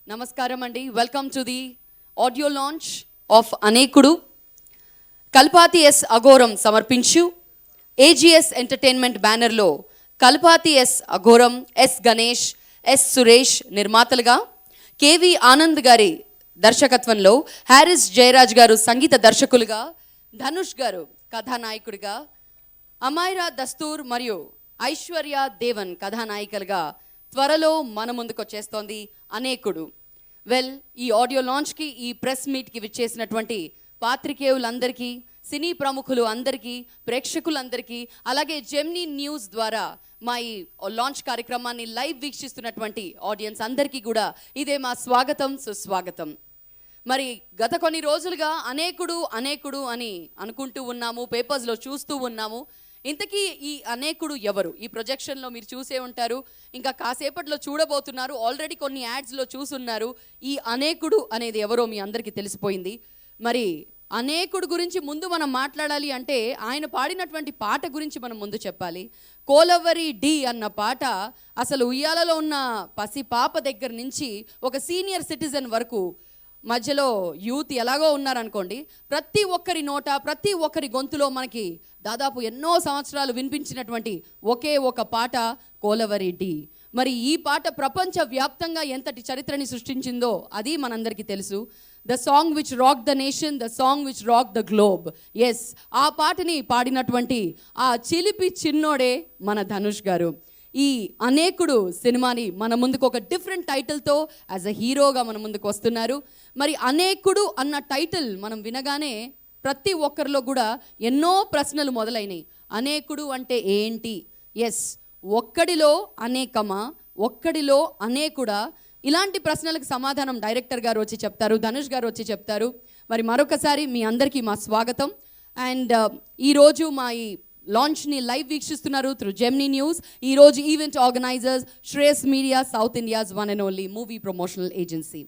నమస్కారం అండి. Welcome to the audio launch of Anekudu. Kalpathi S Aghoram సమర్పించు ఏజిఎస్ ఎంటర్టైన్మెంట్ బ్యానర్లో Kalpathi S Aghoram, S Ganesh, S Suresh నిర్మాతలుగా, కేవి ఆనంద్ గారి దర్శకత్వంలో హారిస్ జయరాజ్ గారు సంగీత దర్శకులుగా, ధనుష్ గారు కథానాయకుడిగా, అమైరా దస్తూర్ మరియు ఐశ్వర్య దేవన్ కథానాయికలుగా త్వరలో మన ముందుకు వచ్చేస్తోంది అనేకుడు. ఈ ఆడియో లాంచ్కి, ఈ ప్రెస్ మీట్కి విచ్చేసినటువంటి పాత్రికేయులందరికీ, సినీ ప్రముఖులు అందరికీ, ప్రేక్షకులందరికీ, అలాగే జెమినీ న్యూస్ ద్వారా మా ఈ లాంచ్ కార్యక్రమాన్ని లైవ్ వీక్షిస్తున్నటువంటి ఆడియన్స్ అందరికీ కూడా ఇదే మా స్వాగతం, సుస్వాగతం. మరి గత కొన్ని రోజులుగా అనేకుడు అని అనుకుంటూ ఉన్నాము, పేపర్స్లో చూస్తూ ఉన్నాము. ఇంతకీ ఈ అనేకుడు ఎవరు? ఈ ప్రొజెక్షన్లో మీరు చూసే ఉంటారు, ఇంకా కాసేపట్లో చూడబోతున్నారు, ఆల్రెడీ కొన్ని యాడ్స్లో చూసున్నారు. ఈ అనేకుడు అనేది ఎవరో మీ అందరికీ తెలిసిపోయింది. మరి అనేకుడు గురించి ముందు మనం మాట్లాడాలి అంటే ఆయన పాడినటువంటి పాట గురించి మనం ముందు చెప్పాలి. కోలవరి డి అన్న పాట అసలు ఉయ్యాలలో ఉన్న పసి పాప దగ్గర నుంచి ఒక సీనియర్ సిటిజన్ వరకు మధ్యలో యూత్ ఎలాగో ఉన్నారనుకోండి, ప్రతి ఒక్కరి నోట, ప్రతి ఒక్కరి గొంతులో మనకి దాదాపు ఎన్నో సంవత్సరాలు వినిపించినటువంటి ఒకే ఒక పాట కోలవరి డి. మరి ఈ పాట ప్రపంచ వ్యాప్తంగా ఎంతటి చరిత్రని సృష్టించిందో అది మనందరికీ తెలుసు. The song which rock the nation, the song which rock the globe. Yes, ఆ పాటని పాడినటువంటి ఆ చిలిపి చిన్నోడే మన ధనుష్ గారు. ఈ అనేకుడు సినిమాని మన ముందుకు ఒక డిఫరెంట్ టైటిల్తో యాజ్ అ హీరోగా మన ముందుకు వస్తున్నారు. మరి అనేకుడు అన్న టైటిల్ మనం వినగానే ప్రతి ఒక్కరిలో కూడా ఎన్నో ప్రశ్నలు మొదలైనవి. అనేకుడు అంటే ఏంటి? ఎస్, ఒక్కడిలో అనేకమా, ఒక్కడిలో అనేకుడా? ఇలాంటి ప్రశ్నలకు సమాధానం డైరెక్టర్ గారు వచ్చి చెప్తారు, ధనుష్ గారు వచ్చి చెప్తారు. మరి మరొకసారి మీ అందరికీ మా స్వాగతం. అండ్ ఈరోజు మా ఈ లాంచ్ని లైవ్ వీక్షిస్తున్నారు త్రూ జెమినీ న్యూస్. ఈరోజు event organisers Shreyas media, south India's one and only movie promotional agency.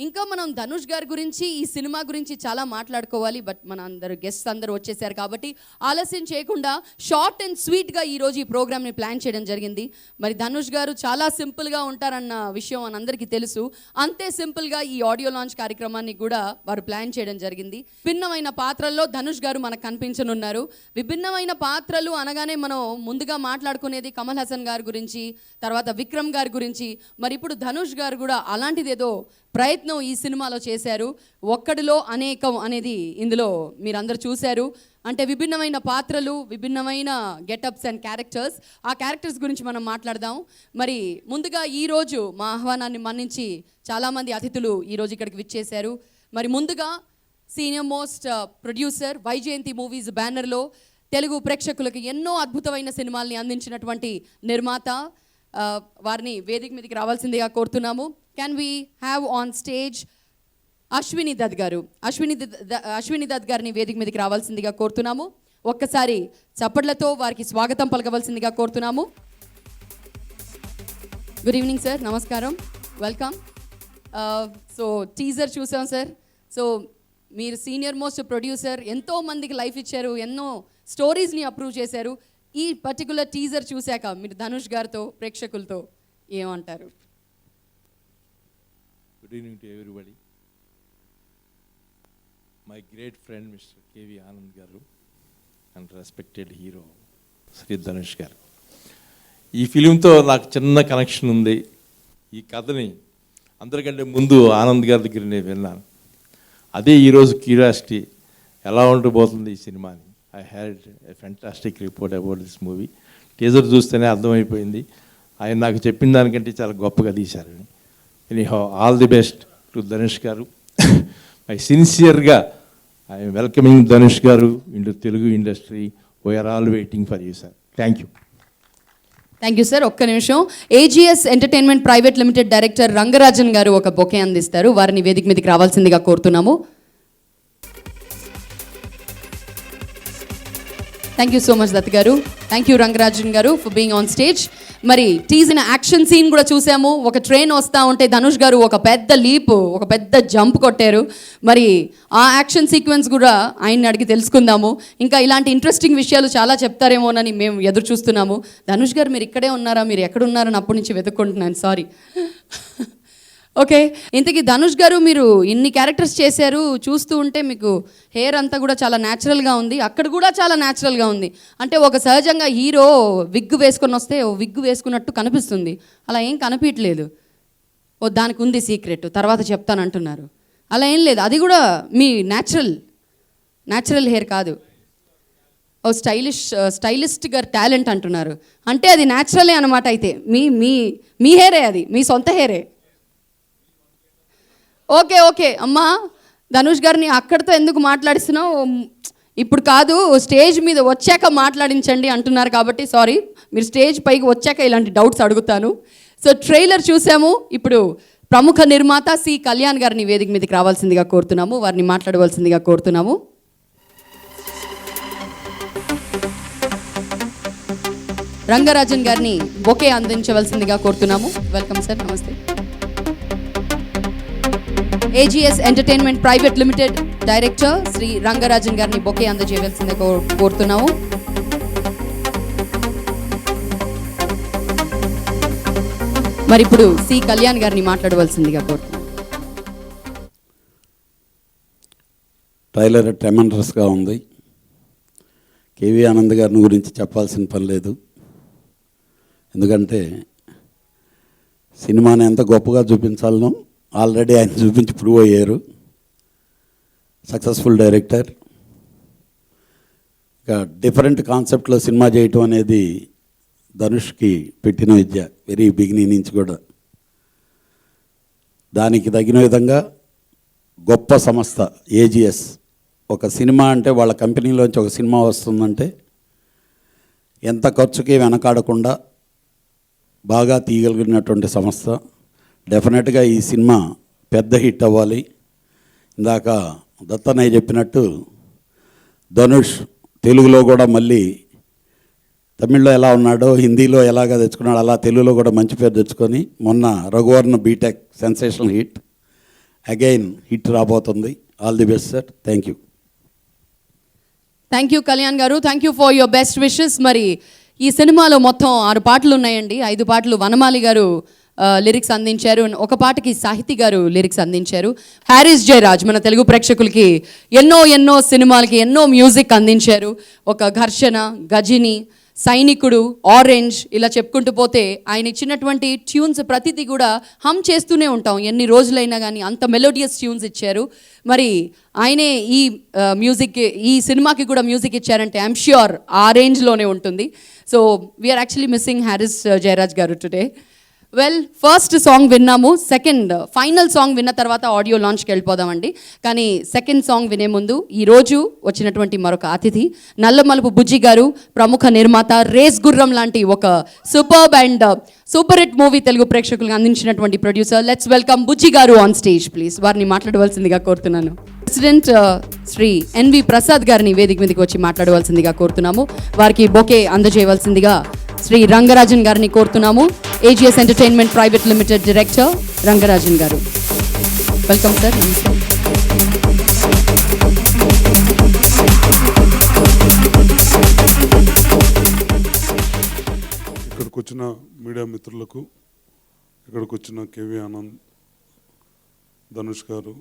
ఇంకా మనం ధనుష్ గారి గురించి, ఈ సినిమా గురించి చాలా మాట్లాడుకోవాలి. బట్ మన గెస్ట్స్ అందరూ వచ్చేసారు కాబట్టి ఆలస్యం చేయకుండా షార్ట్ అండ్ స్వీట్గా ఈరోజు ఈ ప్రోగ్రామ్ని ప్లాన్ చేయడం జరిగింది. మరి ధనుష్ గారు చాలా సింపుల్గా ఉంటారన్న విషయం మనందరికీ తెలుసు. అంతే సింపుల్గా ఈ ఆడియో లాంచ్ కార్యక్రమాన్ని కూడా వారు ప్లాన్ చేయడం జరిగింది. విభిన్నమైన పాత్రల్లో ధనుష్ గారు మనకు కనిపించనున్నారు. విభిన్నమైన పాత్రలు అనగానే మనం ముందుగా మాట్లాడుకునేది కమల్ హాసన్ గారి గురించి, తర్వాత విక్రమ్ గారి గురించి. మరి ఇప్పుడు ధనుష్ గారు కూడా అలాంటిదేదో ప్రయత్నం ఈ సినిమాలో చేశారు. ఒక్కడిలో అనేకం అనేది ఇందులో మీరందరూ చూశారు. అంటే విభిన్నమైన పాత్రలు, విభిన్నమైన గెటప్స్ అండ్ క్యారెక్టర్స్. ఆ క్యారెక్టర్స్ గురించి మనం మాట్లాడదాం. మరి ముందుగా ఈరోజు మా ఆహ్వానాన్ని మన్నించి చాలామంది అతిథులు ఈరోజు ఇక్కడికి విచ్చేశారు. మరి ముందుగా senior most producer Vyjayanthi movies బ్యానర్లో తెలుగు ప్రేక్షకులకు ఎన్నో అద్భుతమైన సినిమాల్ని అందించినటువంటి నిర్మాత, వారిని వేదిక మీదకి రావాల్సిందిగా కోరుతున్నాము. Can we have on stage Ashwini Dutt గారు? అశ్విని దత్ గారిని వేదిక మీదకి రావాల్సిందిగా కోరుతున్నాము. ఒక్కసారి చప్పట్లతో వారికి స్వాగతం పలకవలసిందిగా కోరుతున్నాము. గుడ్ ఈవినింగ్ సార్, నమస్కారం, వెల్కమ్. సో టీజర్ చూసాం సార్. సో మీరు సీనియర్ మోస్ట్ ప్రొడ్యూసర్, ఎంతో మందికి లైఫ్ ఇచ్చారు, ఎన్నో స్టోరీస్ని అప్రూవ్ చేశారు. ఈ పర్టికులర్ టీజర్ చూశాక మీరు ధనుష్ గారితో, ప్రేక్షకులతో ఏమంటారు? Good evening to everybody. My great friend Mr. KV Anand garu and respected hero Sri Dhanush garu. ఈ ఫిలింతో నాకు చిన్న కనెక్షన్ ఉంది. ఈ కథని అందరికంటే ముందు ఆనంద్ గారి దగ్గర నేను విన్నాను. అదే ఈరోజు క్యూరియాసిటీ ఎలా ఉండబోతుంది ఈ సినిమాని. I had a fantastic report about this movie. Teaser చూస్తేనే అర్థమైపోయింది. ఆయన నాకు చెప్పిన దానికంటే చాలా గొప్పగా తీశారని. Anyhow, all the best to Dhanush గారు. మై సిన్సియర్గా ఐఎమ్ వెల్కమింగ్ ధనుష్ గారు into Telugu industry. We are all waiting for you sir. Thank you sir. ఒక్క నిమిషం. AGS entertainment private limited director Rangarajan గారు ఒక బొకే అందిస్తారు. వారిని వేదిక మీదకి రావాల్సిందిగా కోరుతున్నాము. Thank you so much Dutt గారు. థ్యాంక్ యూ రంగరాజన్ గారు ఫర్ బీయింగ్ ఆన్ స్టేజ్. మరి టీజర్ యాక్షన్ సీన్ కూడా చూసాము. ఒక ట్రైన్ వస్తూ ఉంటే ధనుష్ గారు ఒక పెద్ద లీప్, ఒక పెద్ద జంప్ కొట్టారు. మరి ఆ యాక్షన్ సీక్వెన్స్ కూడా ఆయన్ని అడిగి తెలుసుకుందాము. ఇంకా ఇలాంటి ఇంట్రెస్టింగ్ విషయాలు చాలా చెప్తారేమోనని మేము ఎదురు చూస్తున్నాము. ధనుష్ గారు మీరు ఇక్కడే ఉన్నారా, మీరు ఎక్కడున్నారని అప్పటి నుంచి వెతుక్కుంటున్నాను, సారీ. ఓకే, ఇంతకీ ధనుష్ గారు మీరు ఇన్ని క్యారెక్టర్స్ చేశారు, చూస్తూ ఉంటే మీకు హెయిర్ అంతా కూడా చాలా న్యాచురల్గా ఉంది, అక్కడ కూడా చాలా న్యాచురల్గా ఉంది. అంటే ఒక సహజంగా హీరో విగ్ వేసుకొని వస్తే ఓ విగ్ వేసుకున్నట్టు కనిపిస్తుంది, అలా ఏం కనిపించలేదు. ఓ దానికి ఉంది సీక్రెట్, తర్వాత చెప్తాను అంటున్నారు. అలా ఏం లేదు, అది కూడా మీ న్యాచురల్ హెయిర్ కాదు. ఓ స్టైలిస్ట్ గారు టాలెంట్ అంటున్నారు, అంటే అది న్యాచురలే అనమాట. అయితే మీ మీ మీ హెయిరే, అది మీ సొంత హెయిరే. ఓకే ఓకే అమ్మా, ధనుష్ గారిని అక్కడితో ఎందుకు మాట్లాడిస్తున్నావు, ఇప్పుడు కాదు, స్టేజ్ మీద వచ్చాక మాట్లాడించండి అంటున్నారు కాబట్టి సారీ, మీరు స్టేజ్ పైకి వచ్చాక ఇలాంటి డౌట్స్ అడుగుతాను. సో ట్రైలర్ చూసాము, ఇప్పుడు ప్రముఖ నిర్మాత సి కళ్యాణ్ గారిని వేదిక మీదకి రావాల్సిందిగా కోరుతున్నాము, వారిని మాట్లాడవలసిందిగా కోరుతున్నాము. రంగరాజన్ గారిని బొకే అందించవలసిందిగా కోరుతున్నాము. వెల్కమ్ సార్, నమస్తే. AGS entertainment private limited director Shri Rangarajan గారిని బొకే అందజేయవలసిందిగా కోరుతున్నాము. మరి ఇప్పుడు సి కళ్యాణ్ గారిని మాట్లాడవలసిందిగా కోరుతున్నాము. ట్రైలర్ ట్రెమెండరస్గా ఉంది. కేవీ ఆనంద్ గారిని గురించి చెప్పాల్సిన పని లేదు, ఎందుకంటే సినిమాని ఎంత గొప్పగా చూపించాలనో ఆల్రెడీ ఆయన చూపించి ప్రూవ్ అయ్యారు. Successful director. ఇక డిఫరెంట్ కాన్సెప్ట్లో సినిమా చేయటం అనేది ధనుష్కి పెట్టిన విద్య, వెరీ బిగినింగ్ నుంచి కూడా. దానికి తగిన విధంగా గొప్ప సంస్థ ఏజీఎస్. ఒక సినిమా అంటే వాళ్ళ కంపెనీలోంచి ఒక సినిమా వస్తుందంటే ఎంత ఖర్చుకి వెనకాడకుండా బాగా తీయగలిగినటువంటి సంస్థ. డెఫినెట్గా ఈ సినిమా పెద్ద హిట్ అవ్వాలి. ఇందాక దత్తన్నయ్య చెప్పినట్టు ధనుష్ తెలుగులో కూడా మళ్ళీ తమిళ్లో ఎలా ఉన్నాడో హిందీలో ఎలాగ తెచ్చుకున్నాడో అలా తెలుగులో కూడా మంచి పేరు తెచ్చుకొని మొన్న Raghuvaran BTech sensational hit, again hit రాబోతుంది. All the best sir, thank you. Thank you Kalyan గారు, thank you for your best wishes. మరి ఈ సినిమాలో మొత్తం 6 పాటలు ఉన్నాయండి. 5 పాటలు వనమాలి గారు లిరిక్స్ అందించారు, ఒక పాటకి సాహితీ గారు లిరిక్స్ అందించారు. హ్యారిస్ జయరాజ్ మన తెలుగు ప్రేక్షకులకి ఎన్నో సినిమాలకి ఎన్నో మ్యూజిక్ అందించారు. ఒక ఘర్షణ, గజిని, సైనికుడు, ఆరెంజ్, ఇలా చెప్పుకుంటూ పోతే ఆయన ఇచ్చినటువంటి ట్యూన్స్ ప్రతిదీ కూడా హమ్ చేస్తూనే ఉంటాం ఎన్ని రోజులైనా కానీ, అంత మెలోడియస్ ట్యూన్స్ ఇచ్చారు. మరి ఆయనే ఈ మ్యూజిక్, ఈ సినిమాకి కూడా మ్యూజిక్ ఇచ్చారంటే ఐఎమ్ ష్యూర్ ఆ రేంజ్లోనే ఉంటుంది. So we're actually missing Harris Jayaraj గారు టుడే. వెల్, ఫస్ట్ సాంగ్ విన్నాము, సెకండ్ ఫైనల్ సాంగ్ విన్న తర్వాత ఆడియో లాంచ్కి వెళ్ళిపోదామండి. కానీ సెకండ్ సాంగ్ వినే ముందు ఈరోజు వచ్చినటువంటి మరొక అతిథి నల్లమలుపు బుజ్జి గారు, ప్రముఖ నిర్మాత, రేస్ గుర్రం లాంటి ఒక superb and super hit movie Telugu ప్రేక్షకులకు అందించినటువంటి ప్రొడ్యూసర్. లెట్స్ వెల్కమ్ బుజ్జి గారు ఆన్ స్టేజ్ ప్లీజ్. వారిని మాట్లాడవలసిందిగా కోరుతున్నాను. ప్రెసిడెంట్ శ్రీ ఎన్వి ప్రసాద్ గారిని వేదిక మీదకి వచ్చి మాట్లాడవలసిందిగా కోరుతున్నాము. వారికి బొకే అందజేయవలసిందిగా శ్రీ రంగరాజన్ గారిని కోరుతున్నాము. AGS entertainment private limited director Rangarajan గారు, వెల్కమ్ సార్. ఇక్కడికి వచ్చిన మీడియా మిత్రులకు, ఇక్కడికి వచ్చిన కేవీ ఆనంద్, ధనుష్ గారు,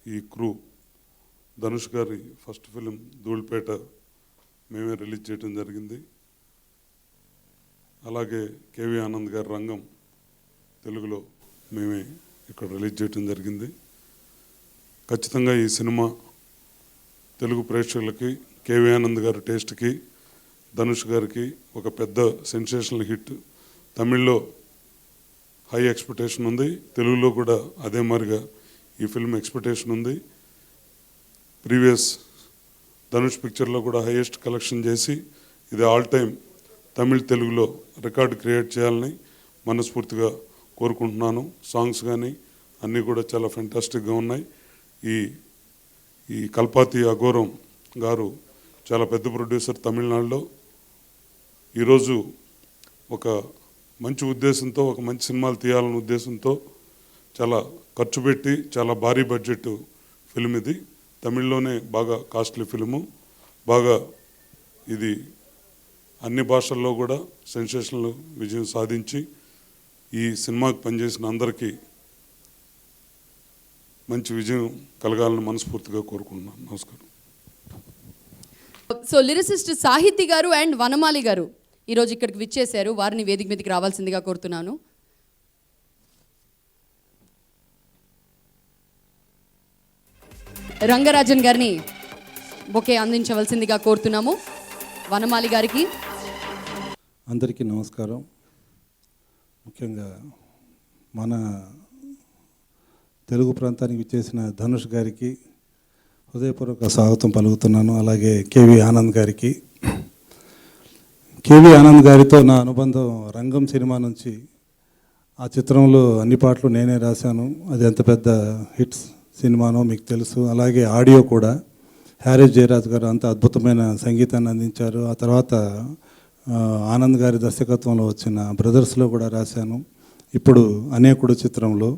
ఈ క్రూ, ధనుష్ గారి ఫస్ట్ ఫిలిం ధూళిపేట మేమే రిలీజ్ చేయడం జరిగింది. అలాగే కేవీ ఆనంద్ గారి రంగం తెలుగులో మేమే ఇక్కడ రిలీజ్ చేయడం జరిగింది. ఖచ్చితంగా ఈ సినిమా తెలుగు ప్రేక్షకులకి, కేవీ ఆనంద్ గారి టేస్ట్కి, ధనుష్ గారికి ఒక పెద్ద సెన్సేషనల్ హిట్. తమిళ్లో హై ఎక్స్పెక్టేషన్ ఉంది, తెలుగులో కూడా అదే మాదిరిగా ఈ ఫిల్మ్ ఎక్స్పెక్టేషన్ ఉంది. ప్రీవియస్ ధనుష్ పిక్చర్లో కూడా హైయెస్ట్ కలెక్షన్ చేసి ఇది ఆల్ టైమ్ తమిళ్ తెలుగులో రికార్డు క్రియేట్ చేయాలని మనస్ఫూర్తిగా కోరుకుంటున్నాను. సాంగ్స్ కానీ అన్నీ కూడా చాలా ఫెంటాస్టిక్గా ఉన్నాయి. ఈ కల్పాతి అఘోరం గారు చాలా పెద్ద ప్రొడ్యూసర్ తమిళనాడులో. ఈరోజు ఒక మంచి ఉద్దేశంతో, ఒక మంచి సినిమాలు తీయాలనే ఉద్దేశంతో చాలా ఖర్చు పెట్టి చాలా భారీ బడ్జెట్ ఫిల్మ్ ఇది. తమిళ్లోనే బాగా కాస్ట్లీ ఫిల్ము, బాగా ఇది అన్ని భాషల్లో కూడా సెన్సేషనల్ విజయం సాధించి ఈ సినిమాకి పనిచేసిన అందరికీ మంచి విజయం కలగాలని మనస్ఫూర్తిగా కోరుకుంటున్నాను. నమస్కారం. సో లిరిసిస్ట్ సాహితీ గారు అండ్ వనమాలి గారు ఈరోజు ఇక్కడికి విచ్చేశారు. వారిని వేదిక మీదకి రావాల్సిందిగా కోరుతున్నాను. రంగరాజన్ గారిని బొకే అందించవలసిందిగా కోరుతున్నాము. వనమాలి గారికి. అందరికీ నమస్కారం. ముఖ్యంగా మన తెలుగు ప్రాంతానికి విచ్చేసిన ధనుష్ గారికి హృదయపూర్వక స్వాగతం పలుకుతున్నాను. అలాగే కేవి ఆనంద్ గారికి. కేవి ఆనంద్ గారితో నా అనుబంధం రంగం సినిమా నుంచి. ఆ చిత్రంలో అన్ని పాటలు నేనే రాశాను. అది ఎంత పెద్ద హిట్స్ సినిమానో మీకు తెలుసు. అలాగే ఆడియో కూడా హ్యారీస్ జయరాజ్ గారు అంత అద్భుతమైన సంగీతాన్ని అందించారు. ఆ తర్వాత ఆనంద్ గారి దర్శకత్వంలో వచ్చిన బ్రదర్స్లో కూడా రాశాను. ఇప్పుడు అనేకుడు చిత్రంలో.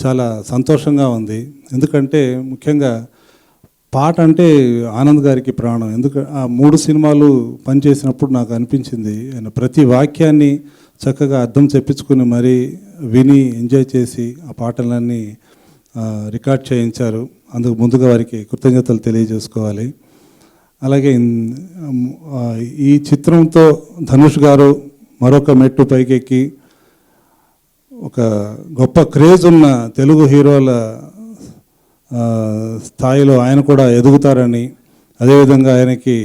చాలా సంతోషంగా ఉంది. ఎందుకంటే ముఖ్యంగా పాట అంటే ఆనంద్ గారికి ప్రాణం. ఆ 3 సినిమాలు పనిచేసినప్పుడు నాకు అనిపించింది ఆయన ప్రతి వాక్యాన్ని చక్కగా అర్థం చెప్పించుకుని మరీ విని ఎంజాయ్ చేసి ఆ పాటలన్నీ రికార్డ్ చేయించారు. అందుకు ముందుగా వారికి కృతజ్ఞతలు తెలియజేసుకోవాలి. అలాగే ఈ చిత్రంతో ధనుష్ గారు మరొక మెట్టు పైకెక్కి ఒక గొప్ప క్రేజ్ ఉన్న తెలుగు హీరోల స్థాయిలో ఆయన కూడా ఎదుగుతారని, అదేవిధంగా ఆయనకి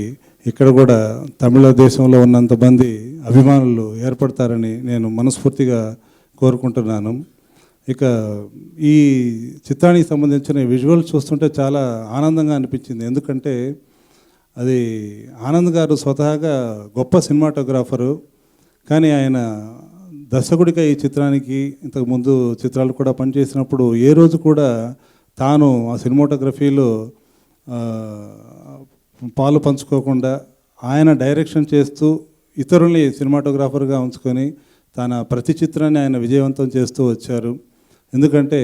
ఇక్కడ కూడా తమిళ దేశంలో ఉన్నంత మంది అభిమానులు ఏర్పడతారని నేను మనస్ఫూర్తిగా కోరుకుంటున్నాను. ఇక ఈ చిత్రానికి సంబంధించిన విజువల్ చూస్తుంటే చాలా ఆనందంగా అనిపించింది. ఎందుకంటే అది ఆనంద్ గారు స్వతహాగా గొప్ప సినిమాటోగ్రాఫరు. కానీ ఆయన దర్శకుడిగా ఈ చిత్రానికి ఇంతకుముందు చిత్రాలు కూడా పనిచేసినప్పుడు ఏ రోజు కూడా తాను ఆ సినిమాటోగ్రఫీలో పాలు పంచుకోకుండా ఆయన డైరెక్షన్ చేస్తూ ఇతరుల్ని సినిమాటోగ్రాఫర్గా ఉంచుకొని తన ప్రతి చిత్రాన్ని ఆయన విజయవంతం చేస్తూ వచ్చారు. ఎందుకంటే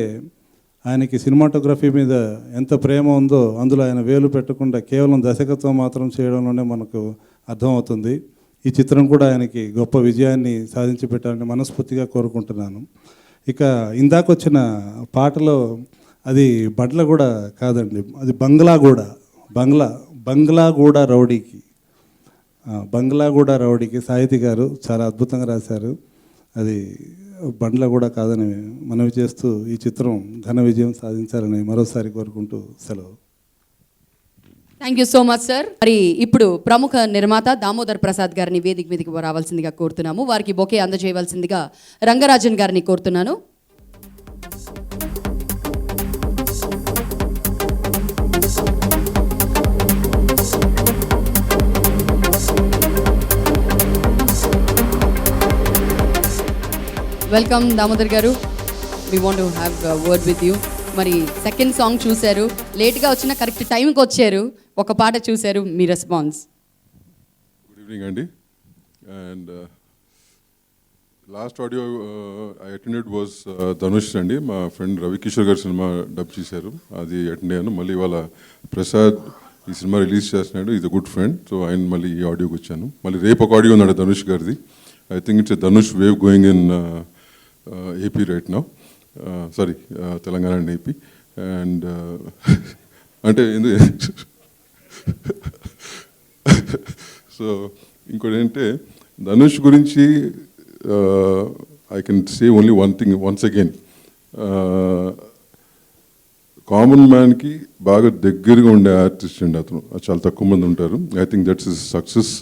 ఆయనకి సినిమాటోగ్రఫీ మీద ఎంత ప్రేమ ఉందో అందులో ఆయన వేలు పెట్టకుండా కేవలం దర్శకత్వం మాత్రం చేయడంలోనే మనకు అర్థమవుతుంది. ఈ చిత్రం కూడా ఆయనకి గొప్ప విజయాన్ని సాధించి పెట్టాలని మనస్ఫూర్తిగా కోరుకుంటున్నాను. ఇక ఇందాకొచ్చిన పాటలో అది బండ్లగూడ కాదండి, అది బంగ్లాగూడ రౌడీకి బంగ్లాగూడ రౌడీకి సాహితీ గారు చాలా అద్భుతంగా రాశారు. అది బండ్లగూడ కాదని మనవి చేస్తూ ఈ చిత్రం ఘన విజయం సాధించాలని మరోసారి కోరుకుంటూ సెలవు. Thank you so much sir. మరి ఇప్పుడు ప్రముఖ నిర్మాత దామోదర్ ప్రసాద్ గారిని వేదిక మీదకి రావాల్సిందిగా కోరుతున్నాము. వారికి బొకే అందజేయవలసిందిగా రంగరాజన్ గారిని కోరుతున్నాను. వెల్కమ్ దామోదర్ గారు. We want to have word with you. మరి సెకండ్ సాంగ్ చూశారు, లేట్గా వచ్చిన కరెక్ట్ టైంకి వచ్చారు, ఒక పాట చూశారు, మీ రెస్పాన్స్. గుడ్ ఈవినింగ్ అండి. And last audio I attended was Dhanush అండి. మా ఫ్రెండ్ రవికిషోర్ గారు సినిమా డబ్ చేశారు, అది అటెండ్ అయ్యాను. మళ్ళీ ఇవాళ ప్రసాద్ ఈ సినిమా రిలీజ్ చేస్తున్నాడు, is a good friend. So ఆయన మళ్ళీ ఈ ఆడియోకి వచ్చాను. మళ్ళీ రేపు ఒక ఆడియో ఉన్నాడు ధనుష్ గారిది. I think it's a Dhanush wave going in AP right now. Sorry, Telangana and AP. And అంటే సో ఇంకోటి ఏంటంటే ధనుష్ గురించి I can say only one thing once again. Common మ్యాన్కి బాగా దగ్గరగా ఉండే ఆర్టిస్ట్ అండి అతను. చాలా తక్కువ మంది ఉంటారు. I think that's his success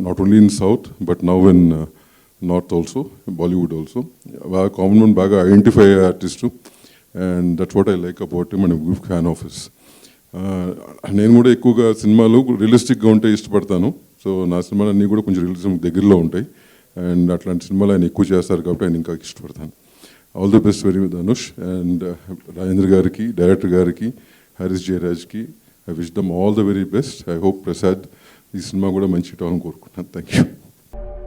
not only in south but now in north also, Bollywood also. బాగా కామన్ మ్యాన్ బాగా ఐడెంటిఫై అయ్యే artist. And that's what I like about him and big fan of his. నేను కూడా ఎక్కువగా సినిమాలు రియలిస్టిక్గా ఉంటే ఇష్టపడతాను. సో నా సినిమాలు అన్నీ కూడా కొంచెం రియలిజం దగ్గరలో ఉంటాయి. అండ్ అట్లాంటి సినిమాలు ఆయన ఎక్కువ చేస్తారు కాబట్టి ఆయన ఇంకా ఇష్టపడతాను. All the best very Dhanush. And Rajendra గారికి, డైరెక్టర్ గారికి, హ్యారీస్ జయరాజ్కి I wish them all the very best. I hope Prasad ఈ సినిమా కూడా మంచి హిట్ అవ్వాలని కోరుకుంటున్నాను. Thank you.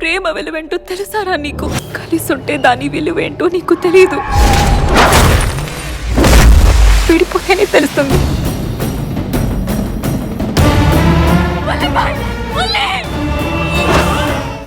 ప్రేమ విలువేంటో తెలుసారా నీకు? కలిసి ఉంటే దాని విలువేంటో నీకు తెలీదు, విడిపోతేనే తెలుస్తుంది.